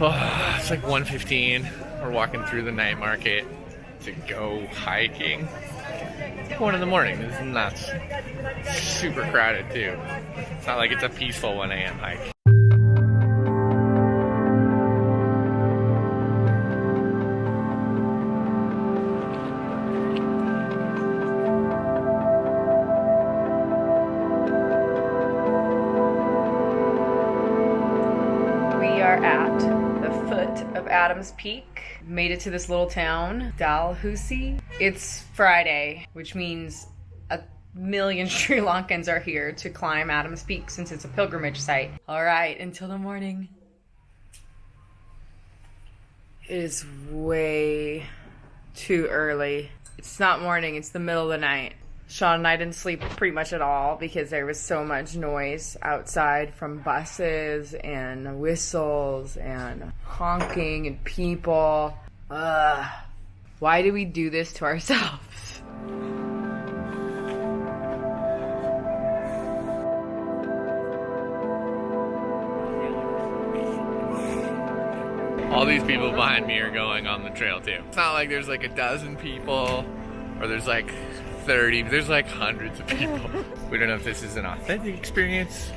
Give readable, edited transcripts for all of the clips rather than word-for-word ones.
Oh, it's like 1:15. We're walking through the night market to go hiking. It's 1 in the morning. This is nuts. Super crowded too. It's not like it's a peaceful 1 a.m. hike. We are at the foot of Adams Peak. Made it to this little town, Dalhousie. It's Friday, which means 1 million Sri Lankans are here to climb Adams Peak since it's a pilgrimage site. All right, until the morning. It is way too early. It's not morning, it's the middle of the night. Sean and I didn't sleep pretty much at all because there was so much noise outside from buses and whistles and honking and people. Why do we do this to ourselves? All these people behind me are going on the trail too. It's not like there's like a dozen people or there's like 30, there's like hundreds of people. We don't know if this is an authentic experience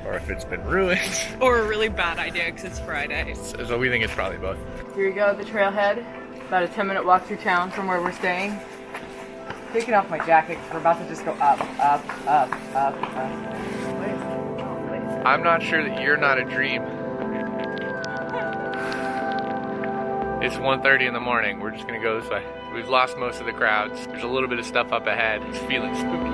or if it's been ruined. Or a really bad idea because it's Friday. So we think it's probably both. Here we go, the trailhead. About a 10-minute walk through town from where we're staying. Taking off my jacket because we're about to just go up, up, up, up, up. I'm not sure that you're not a dream. It's 1:30 in the morning. We're just gonna go this way. We've lost most of the crowds. There's a little bit of stuff up ahead. It's feeling spooky.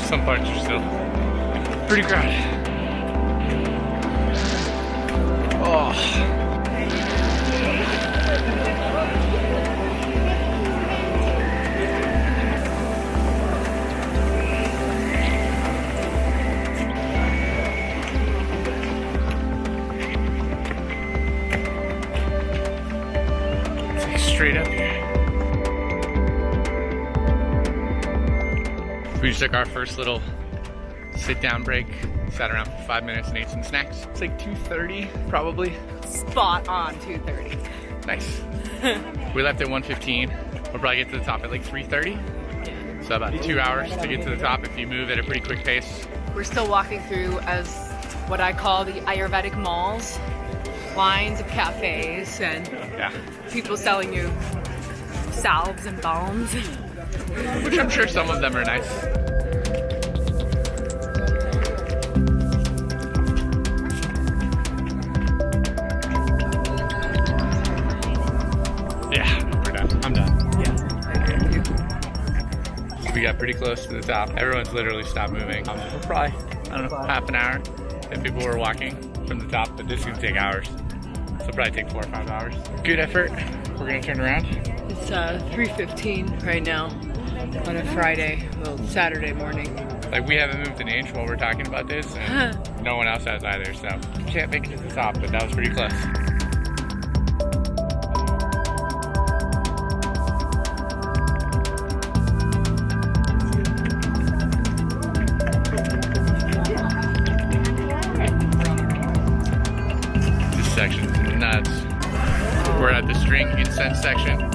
Some parts are still pretty crowded. Oh. It's like straight up here. We just took our first little sit-down break. Sat around for 5 minutes and ate some snacks. It's like 2:30, probably. Spot on 2:30. Nice. We left at 1:15. We'll probably get to the top at like 3:30. So about 2 hours to get to the top if you move at a pretty quick pace. We're still walking through as what I call the Ayurvedic malls. Lines of cafes and people selling you salves and balms. Which I'm sure some of them are nice. Yeah, we're done. I'm done. Yeah, I agree too. We got pretty close to the top. Everyone's literally stopped moving. We're probably, I don't know, half an hour if people were walking from the top, but this is gonna take hours. So it'll probably take 4 or 5 hours. Good effort. We're gonna turn around. It's 3:15 right now on a Friday, well, Saturday morning. Like, we haven't moved an inch while we're talking about this, and no one else has either, so can't make it to the top, but that was pretty close. This section's nuts. We're at the string incense section.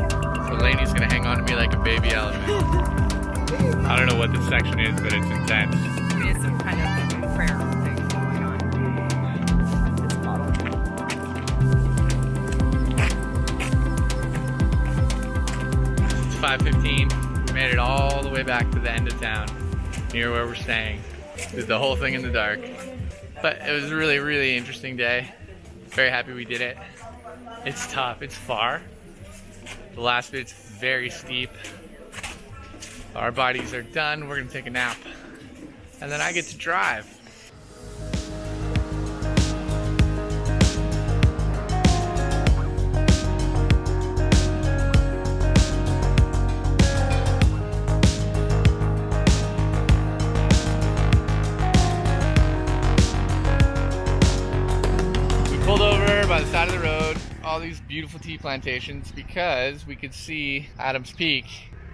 So Lainey's gonna hang on to me like a baby elephant. I don't know what this section is, but it's intense. There's some kind of prayer thing going on. It's a bottle. It's 5:15. We made it all the way back to the end of town, near where we're staying. Did the whole thing in the dark. But it was a really, really interesting day. Very happy we did it. It's tough, it's far. The last bit's very steep. Our bodies are done, we're gonna take a nap. and then I get to drive. Pulled over by the side of the road, all these beautiful tea plantations, because we could see Adams Peak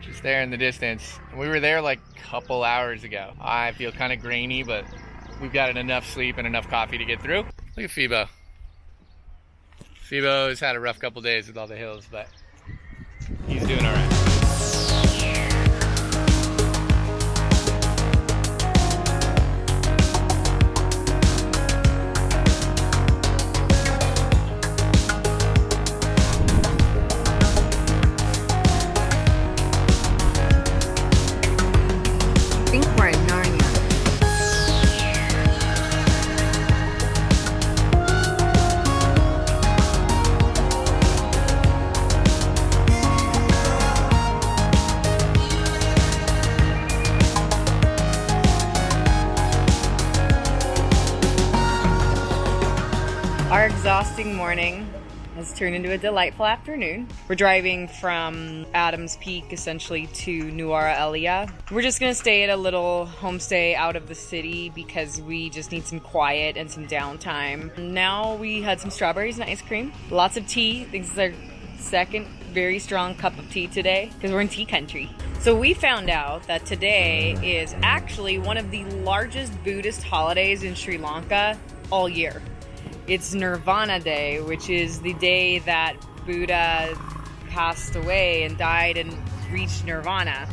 just there in the distance. And we were there like a couple hours ago. I feel kind of grainy, but we've gotten enough sleep and enough coffee to get through. Look at Phoebo. Phoebo has had a rough couple days with all the hills, but he's doing all right. Our exhausting morning has turned into a delightful afternoon. We're driving from Adams Peak essentially to Nuwara Eliya. We're just gonna stay at a little homestay out of the city because we just need some quiet and some downtime. Now we had some strawberries and ice cream, lots of tea. This is our second very strong cup of tea today because we're in tea country. So we found out that today is actually one of the largest Buddhist holidays in Sri Lanka all year. It's Nirvana Day, which is the day that Buddha passed away and died and reached Nirvana.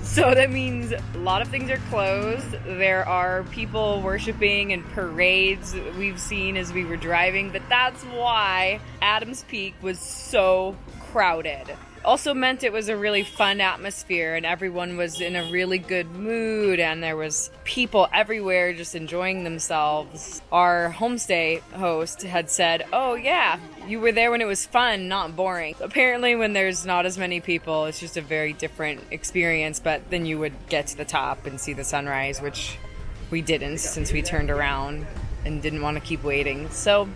So that means a lot of things are closed. There are people worshiping and parades we've seen as we were driving, but that's why Adams Peak was so crowded. Also meant it was a really fun atmosphere and everyone was in a really good mood and there was people everywhere just enjoying themselves. Our homestay host had said, "Oh yeah, you were there when it was fun, not boring." Apparently when there's not as many people, it's just a very different experience, but then you would get to the top and see the sunrise, which we didn't since we turned around and didn't want to keep waiting. So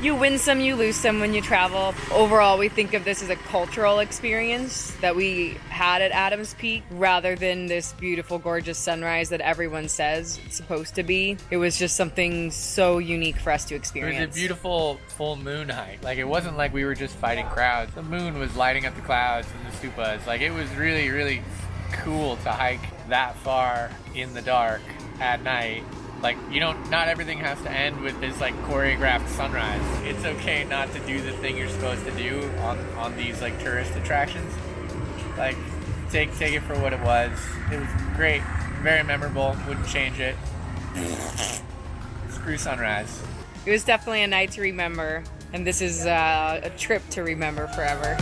you win some, you lose some when you travel. Overall, we think of this as a cultural experience that we had at Adams Peak rather than this beautiful, gorgeous sunrise that everyone says it's supposed to be. It was just something so unique for us to experience. It was a beautiful full moon hike. Like, it wasn't like we were just fighting crowds. The moon was lighting up the clouds and the stupas. Like, it was really, really cool to hike that far in the dark at night. Like, not everything has to end with this, like, choreographed sunrise. It's okay not to do the thing you're supposed to do on these, like, tourist attractions. Like, take it for what it was. It was great, very memorable, wouldn't change it. Screw sunrise. It was definitely a night to remember, and this is a trip to remember forever.